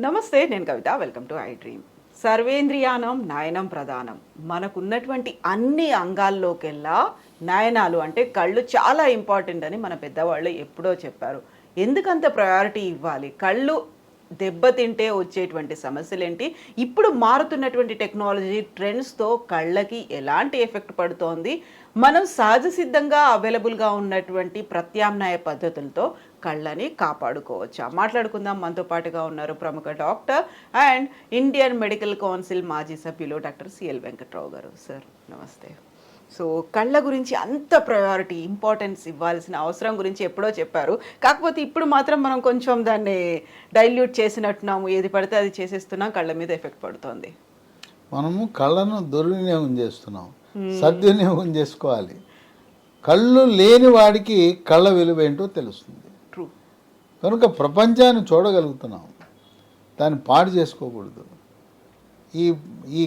నమస్తే, నేను Kavitha. Welcome to I Dream. సర్వేంద్రియానం నయనం ప్రధానం. మనకున్నటువంటి అన్ని అంగాల్లోకెల్లా నయనాలు అంటే కళ్ళు చాలా ఇంపార్టెంట్ అని మన పెద్దవాళ్ళు ఎప్పుడో చెప్పారు. ఎందుకంత ప్రయారిటీ ఇవ్వాలి? కళ్ళు దెబ్బతింటే వచ్చేటువంటి సమస్యలేంటి? ఇప్పుడు మారుతున్నటువంటి టెక్నాలజీ ట్రెండ్స్తో కళ్ళకి ఎలాంటి ఎఫెక్ట్ పడుతోంది? మనం సహజ సిద్ధంగా అవైలబుల్గా ఉన్నటువంటి ప్రత్యామ్నాయ పద్ధతులతో కళ్ళని కాపాడుకోవచ్చా? మాట్లాడుకుందాం. మనతో పాటుగా ఉన్నారు ప్రముఖ doctor and Indian medical council మాజీ సభ్యులు డాక్టర్ సిఎల్ వెంకట్రావు గారు. సార్ నమస్తే. సో కళ్ళ గురించి అంత ప్రయారిటీ ఇంపార్టెన్స్ ఇవ్వాల్సిన అవసరం గురించి ఎప్పుడో చెప్పారు. కాకపోతే ఇప్పుడు మాత్రం మనం కొంచెం దాన్ని డైల్యూట్ చేసినట్టున్నాము. ఏది పడితే అది చేసేస్తున్నాం, కళ్ళ మీద ఎఫెక్ట్ పడుతోంది. మనము కళ్ళను దుర్వినియోగం చేస్తున్నాం, సద్వినియోగం చేసుకోవాలి. కళ్ళు లేని వాడికి కళ్ళ విలువ ఏంటో తెలుస్తుంది. ట్రూ. కనుక ప్రపంచాన్ని చూడగలుగుతున్నాం, దాన్ని పాడు చేసుకోకూడదు. ఈ ఈ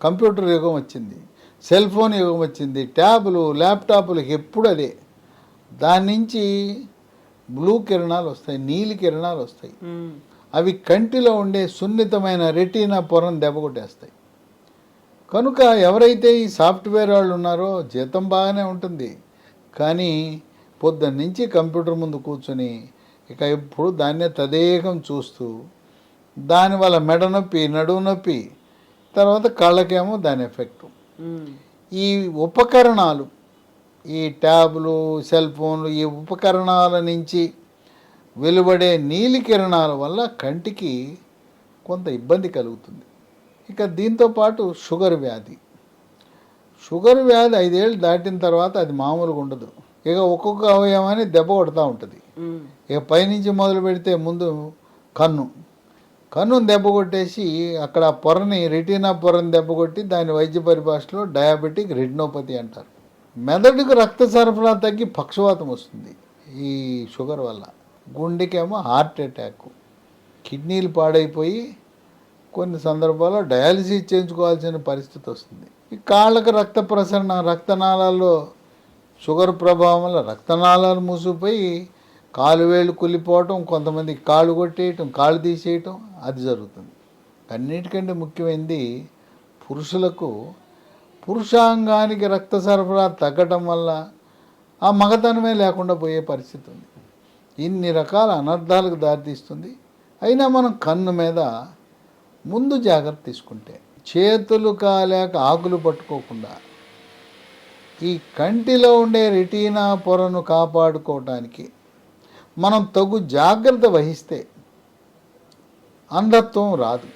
కంప్యూటర్ యుగం వచ్చింది, సెల్ ఫోన్ యుగం వచ్చింది, ట్యాబులు ల్యాప్టాప్లకి ఎప్పుడు అదే. దాని నుంచి బ్లూ కిరణాలు వస్తాయి, నీలి కిరణాలు వస్తాయి. అవి కంటిలో ఉండే సున్నితమైన రెటీనా పొరను దెబ్బకొట్టేస్తాయి. కనుక ఎవరైతే ఈ సాఫ్ట్వేర్ వాళ్ళు ఉన్నారో జీతం బాగానే ఉంటుంది, కానీ పొద్దున్న నుంచి కంప్యూటర్ ముందు కూర్చొని ఇక ఎప్పుడు దాన్నే తదేకం చూస్తూ దానివల్ల మెడ నొప్పి, నడుము నొప్పి, తర్వాత కళ్ళకేమో దాని ఎఫెక్టు. ఈ ఉపకరణాలు, ఈ ట్యాబులు, సెల్ ఫోన్లు, ఈ ఉపకరణాల నుంచి వెలువడే నీలి కిరణాల వల్ల కంటికి కొంత ఇబ్బంది కలుగుతుంది. ఇక దీంతోపాటు షుగర్ వ్యాధి 5 ఏళ్ళు దాటిన తర్వాత అది మామూలుగా ఉండదు. ఇక ఒక్కొక్క అవయవాన్ని దెబ్బ కొడుతూ ఉంటుంది. ఇక పైనుంచి మొదలు పెడితే ముందు కన్నును దెబ్బ కొట్టేసి అక్కడ పొరని, రెటీనా పొరని దెబ్బ కొట్టి దాని వైద్య పరిభాషలో డయాబెటిక్ రెటినోపతి అంటారు. మెదడుకు రక్త సరఫరా తగ్గి పక్షవాతం వస్తుంది ఈ షుగర్ వల్ల. గుండెకేమో హార్ట్ అటాక్, కిడ్నీలు పాడైపోయి కొన్ని సందర్భాల్లో డయాలసిస్ చేయించుకోవాల్సిన పరిస్థితి వస్తుంది. ఈ కాళ్ళకు రక్త ప్రసరణ, రక్తనాళాల్లో షుగర్ ప్రభావం వల్ల రక్తనాళాలు మూసిపోయి కాలు వేళ్ళు కుళ్ళిపోవటం, కొంతమంది కాళ్ళు కొట్టేయటం, కాళ్ళు తీసేయటం అది జరుగుతుంది. అన్నిటికంటే ముఖ్యమైనది పురుషులకు పురుషాంగానికి రక్త సరఫరా తగ్గటం వల్ల ఆ మగతనమే లేకుండా పోయే పరిస్థితి ఉంది. ఇన్ని రకాల అనర్థాలకు దారితీస్తుంది. అయినా మనం కన్ను మీద ముందు జాగ్రత్త తీసుకుంటే, చేతులు కాలేక ఆకులు పట్టుకోకుండా ఈ కంటిలో ఉండే రెటీనా పొరను కాపాడుకోవటానికి మనం తగు జాగ్రత్త వహిస్తే అంధత్వం రాదు.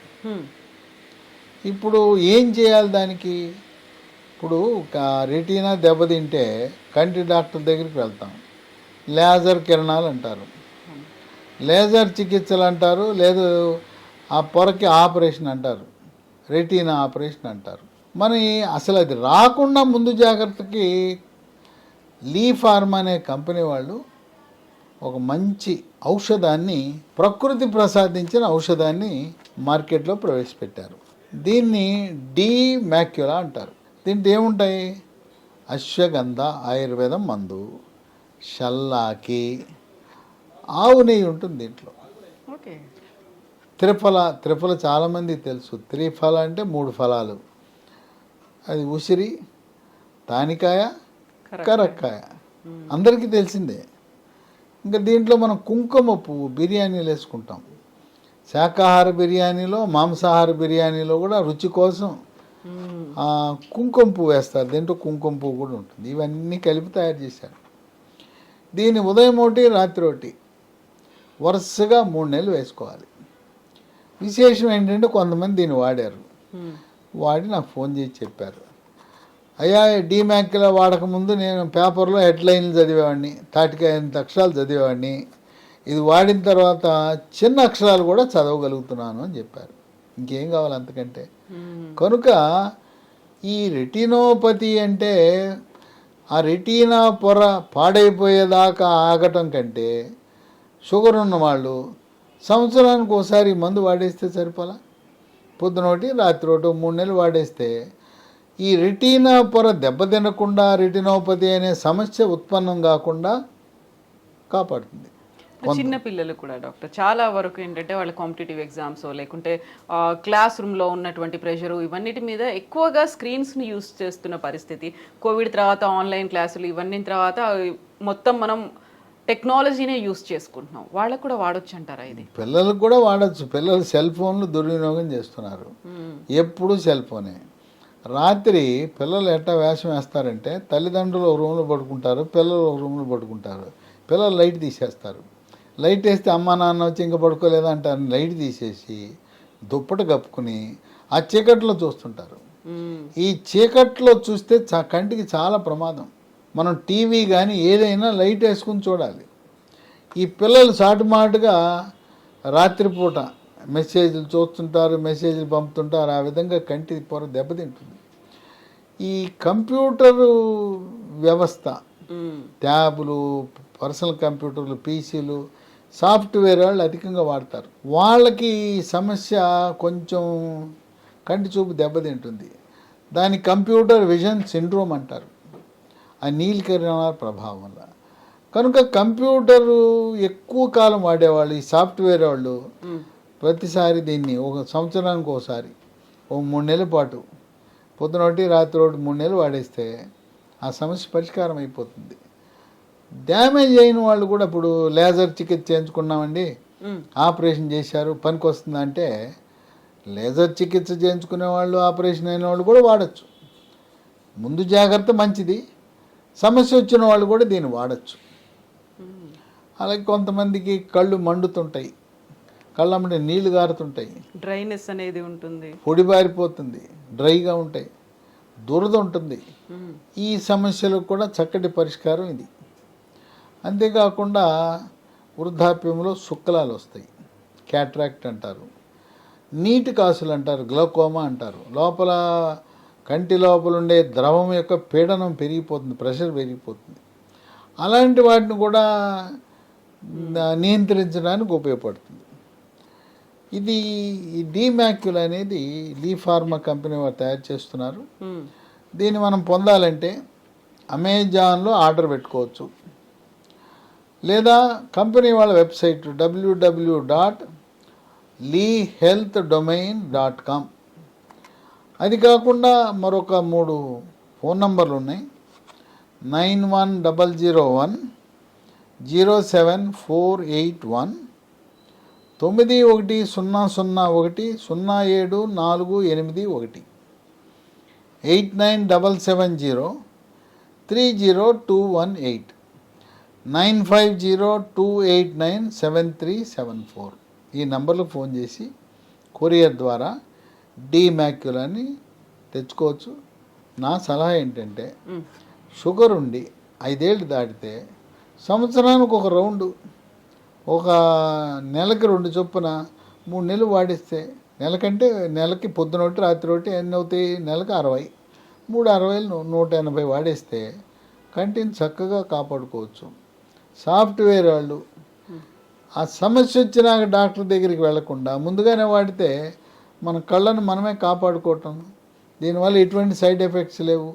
ఇప్పుడు ఏం చేయాలి దానికి? ఇప్పుడు రెటీనా దెబ్బతింటే కంటి డాక్టర్ దగ్గరికి వెళ్తాం. లేజర్ కిరణాలు అంటారు, లేజర్ చికిత్సలు అంటారు, లేదు ఆ పొరకి ఆపరేషన్ అంటారు, రెటీనా ఆపరేషన్ అంటారు. మరి అసలు అది రాకుండా ముందు జాగ్రత్తకి లీ ఫార్మా అనే కంపెనీ వాళ్ళు ఒక మంచి ఔషధాన్ని, ప్రకృతి ప్రసాదించిన ఔషధాన్ని మార్కెట్లో ప్రవేశపెట్టారు. దీన్ని డి-మ్యాక్యులా అంటారు. దీంట్లో ఏముంటాయి? అశ్వగంధ ఆయుర్వేదం మందు, షల్లాకి, ఆవు నెయ్యి ఉంటుంది దీంట్లో. ఓకే. త్రిఫల చాలామంది తెలుసు. త్రిఫల అంటే 3 ఫలాలు. అది ఉసిరి, తానికాయ, కరక్కాయ, అందరికీ తెలిసిందే. ఇంకా దీంట్లో మనం కుంకుమ పువ్వు బిర్యానీలు వేసుకుంటాం. శాకాహార బిర్యానీలో, మాంసాహార బిర్యానీలో కూడా రుచి కోసం కుంకుమ పువ్వు వేస్తారు. దీంట్లో కుంకుమ పువ్వు కూడా ఉంటుంది. ఇవన్నీ కలిపి తయారు చేశారు. దీన్ని ఉదయం ఒకటి, రాత్రి ఒకటి వరుసగా 3 నెలలు వేసుకోవాలి. విశేషం ఏంటంటే కొంతమంది దీన్ని వాడారు. వాడి నాకు ఫోన్ చేసి చెప్పారు, అయ్యా డి-మ్యాక్యులా వాడకముందు నేను పేపర్లో హెడ్లైన్లు చదివేవాడిని, 35 అక్షరాలు చదివేవాడిని. ఇది వాడిన తర్వాత చిన్న అక్షరాలు కూడా చదవగలుగుతున్నాను అని చెప్పారు. ఇంకేం కావాలి అంతకంటే? కనుక ఈ రెటినోపతి అంటే ఆ రెటీనా పొర పాడైపోయేదాకా ఆగటం కంటే షుగర్ ఉన్నవాళ్ళు సంవత్సరానికి ఒకసారి మందు వాడేస్తే సరిపోలా. పొద్దున ఒకటి, రాత్రి ఒకటి 3 నెలలు వాడేస్తే ఈ రెటీనా పొర దెబ్బతినకుండా రెటినోపతి అనే సమస్య ఉత్పన్నం కాకుండా కాపాడుతుంది. చిన్న పిల్లలు కూడా డాక్టర్ చాలా వరకు ఏంటంటే వాళ్ళ కాంపిటేటివ్ ఎగ్జామ్స్ లేకుంటే క్లాస్ రూమ్లో ఉన్నటువంటి ప్రెషరు ఇవన్నిటి మీద ఎక్కువగా స్క్రీన్స్ని యూస్ చేస్తున్న పరిస్థితి. కోవిడ్ తర్వాత ఆన్లైన్ క్లాసులు ఇవన్నీ తర్వాత మొత్తం మనం టెక్నాలజీనే యూస్ చేసుకుంటున్నాం. వాళ్ళకు కూడా వాడొచ్చు అంటారా ఇది? పిల్లలకు కూడా వాడచ్చు. పిల్లలు సెల్ ఫోన్లు దుర్వినియోగం చేస్తున్నారు. ఎప్పుడు సెల్ ఫోనే. రాత్రి పిల్లలు ఎట్టా వేషం వేస్తారంటే తల్లిదండ్రులు ఒక రూమ్లో పడుకుంటారు, పిల్లలు ఒక రూమ్లో పడుకుంటారు. పిల్లలు లైట్ తీసేస్తారు. లైట్ వేస్తే అమ్మ నాన్న వచ్చి ఇంకా పడుకోలేదా అంటారు. లైట్ తీసేసి దుప్పటి కప్పుకుని ఆ చీకట్లో చూస్తుంటారు. ఈ చీకట్లో చూస్తే కంటికి చాలా ప్రమాదం. మనం టీవీ కానీ ఏదైనా లైట్ వేసుకుని చూడాలి. ఈ పిల్లలు సాటుమాటుగా రాత్రిపూట మెసేజ్లు చూస్తుంటారు, మెసేజ్లు పంపుతుంటారు. ఆ విధంగా కంటి పొర దెబ్బతింటుంది. ఈ కంప్యూటరు వ్యవస్థ, ట్యాబులు, పర్సనల్ కంప్యూటర్లు, పీసీలు, సాఫ్ట్వేర్ వాళ్ళు అధికంగా వాడతారు. వాళ్ళకి సమస్య కొంచెం కంటి చూపు దెబ్బతింటుంది. దాని కంప్యూటర్ విజన్ సిండ్రోమ్ అంటారు. ఆ నీలికరణాల ప్రభావం వల్ల. కనుక కంప్యూటరు ఎక్కువ కాలం వాడేవాళ్ళు, ఈ సాఫ్ట్వేర్ వాళ్ళు ప్రతిసారి దీన్ని ఒక సంవత్సరానికి ఒకసారి 3 నెలల పాటు పొద్దున ఒకటి రాత్రి ఒకటి 3 నెలలు వాడేస్తే ఆ సమస్య పరిష్కారం అయిపోతుంది. డ్యామేజ్ అయిన వాళ్ళు కూడా ఇప్పుడు లేజర్ చికిత్స చేయించుకున్నామండి, ఆపరేషన్ చేశారు, పనికి వస్తుందంటే లేజర్ చికిత్స చేయించుకునే వాళ్ళు, ఆపరేషన్ అయిన వాళ్ళు కూడా వాడచ్చు. ముందు జాగ్రత్త మంచిది. సమస్య వచ్చిన వాళ్ళు కూడా దీన్ని వాడచ్చు. అలాగే కొంతమందికి కళ్ళు మండుతుంటాయి, కళ్ళమ్మడి నీళ్లు గారుతుంటాయి, డ్రైనెస్ అనేది ఉంటుంది, పొడిబారిపోతుంది, డ్రైగా ఉంటాయి, దురద ఉంటుంది. ఈ సమస్యలకు కూడా చక్కటి పరిష్కారం ఇది. అంతేకాకుండా వృద్ధాప్యంలో శుక్లాలు వస్తాయి, క్యాట్రాక్ట్ అంటారు, నీటి కాసులు అంటారు, గ్లౌకోమా అంటారు. లోపల కంటి లోపల ఉండే ద్రవం యొక్క పీడనం పెరిగిపోతుంది, ప్రెషర్ పెరిగిపోతుంది. అలాంటి వాటిని కూడా నియంత్రించడానికి ఉపయోగపడుతుంది. ఇది ఈ డీమాక్యుల్ అనేది లీ ఫార్మా కంపెనీ వారు తయారు చేస్తున్నారు. దీన్ని మనం పొందాలంటే అమెజాన్లో ఆర్డర్ పెట్టుకోవచ్చు, లేదా కంపెనీ వాళ్ళ వెబ్సైట్ www.leehealthdomain.com. అది కాకుండా మరొక 3 ఫోన్ నంబర్లు ఉన్నాయి. 9100107481, 9100107481, 8977030218, 9502897374. ఈ నంబర్లకు ఫోన్ చేసి కొరియర్ ద్వారా డీమాక్యులాని తెచ్చుకోవచ్చు. నా సలహా ఏంటంటే షుగర్ ఉండి 5 ఏళ్ళు దాటితే సంవత్సరానికి ఒక రౌండు, ఒక నెలకి 2 చొప్పున 3 నెలలు వాడిస్తే, నెలకి పొద్దున ఒకటి రాత్రి ఒకటి ఎన్ని అవుతాయి, నెలకు 60, 360 180 వాడేస్తే కంటిని చక్కగా కాపాడుకోవచ్చు. సాఫ్ట్వేర్ వాళ్ళు ఆ సమస్య వచ్చినాక డాక్టర్ దగ్గరికి వెళ్లకుండా ముందుగానే వాడితే మన కళ్ళను మనమే కాపాడుకోవటం. దీనివల్ల ఎటువంటి సైడ్ ఎఫెక్ట్స్ లేవు,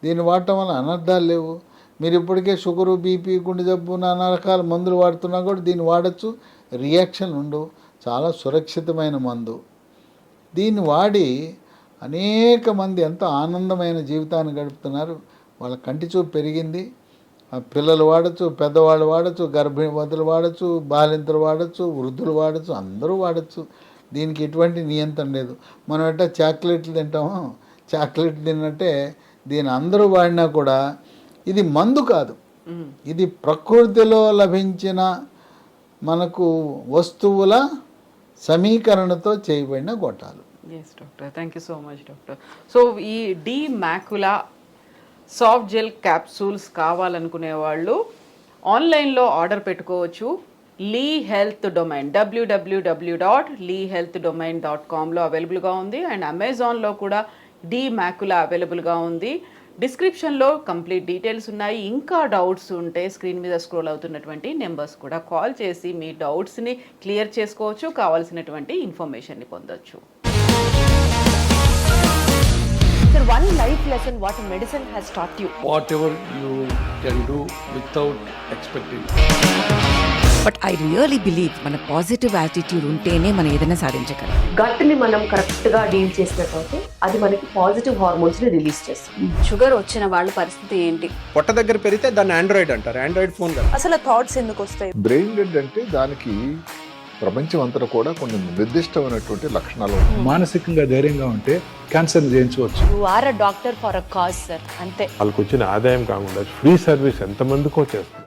దీన్ని వాడటం వల్ల అనర్థాలు లేవు. మీరు ఇప్పటికే షుగరు, బీపీ, గుండె జబ్బు, నానా రకాల మందులు వాడుతున్నా కూడా దీన్ని వాడచ్చు, రియాక్షన్ ఉండవు. చాలా సురక్షితమైన మందు. దీన్ని వాడి అనేక మంది ఎంతో ఆనందమైన జీవితాన్ని గడుపుతున్నారు. వాళ్ళ కంటి చూపు పెరిగింది. పిల్లలు వాడచ్చు, పెద్దవాళ్ళు వాడచ్చు, గర్భిణీవతులు వాడచ్చు, బాలింతలు వాడచ్చు, వృద్ధులు వాడచ్చు, అందరూ వాడచ్చు. దీనికి ఎటువంటి నియంత్రణ లేదు. మనం ఎట్టా చాక్లెట్లు తింటామో, చాక్లెట్ తిన్నట్టే దీన్ని అందరూ వాడినా కూడా ఇది మందు కాదు, ఇది ప్రకృతిలో లభించిన మనకు వస్తువుల సమీకరణతో చేయబడిన గొట్టాలు. Yes doctor, thank you so much doctor. So ఈ డీమాక్యులా సాఫ్ట్ జెల్ క్యాప్సూల్స్ కావాలనుకునే వాళ్ళు ఆన్లైన్లో ఆర్డర్ పెట్టుకోవచ్చు. లీ హెల్త్ డొమైన్ www.leehealthdomain.comలో అవైలబుల్గా ఉంది. అండ్ అమెజాన్లో కూడా డీమాక్యులా అవైలబుల్గా ఉంది. డిస్క్రిప్షన్లో కంప్లీట్ డీటెయిల్స్ ఉన్నాయి. ఇంకా డౌట్స్ ఉంటే స్క్రీన్ మీద స్క్రోల్ అవుతున్నటువంటి నెంబర్స్ కూడా కాల్ చేసి మీ డౌట్స్ని క్లియర్ చేసుకోవచ్చు, కావాల్సినటువంటి ఇన్ఫర్మేషన్ని పొందొచ్చు. Sir, one life lesson what medicine has taught you. Whatever you can do without expecting. But I really believe మన పాజిటివ్ యాటిట్యూడ్ ఉంటేనే మనం ఏదైనా సాధించగలం. గట్ ని మనం కరెక్ట్ గా డీల్ చేసినట్లయితే అది మనకి పాజిటివ్ హార్మోన్స్ ని రిలీజ్ చేస్తుంది. షుగర్ వచ్చిన వాళ్ళ పరిస్థితి ఏంటి? పొట్ట దగ్గర పెరిగితే దాన్ని ఆండ్రాయిడ్ అంటారు, ఆండ్రాయిడ్ ఫోన్ కదా. అసలు థాట్స్ ఎందుకు వస్తాయి? బ్రెయిన్ డెడ్ అంటే దానికి ప్రపంచం అంతా కూడా కొన్ని నిర్దిష్టమైనటువంటి లక్షణాలు ఉంటాయి. మానసికంగా ధైర్యంగా ఉంటే క్యాన్సర్ జయించవచ్చు. You are a doctor for a cause sir, అంతే. వాళ్ళకి వచ్చిన ఆదాయం కాకుండా ఫ్రీ సర్వీస్ ఎంతమందికో చేస్తుంది.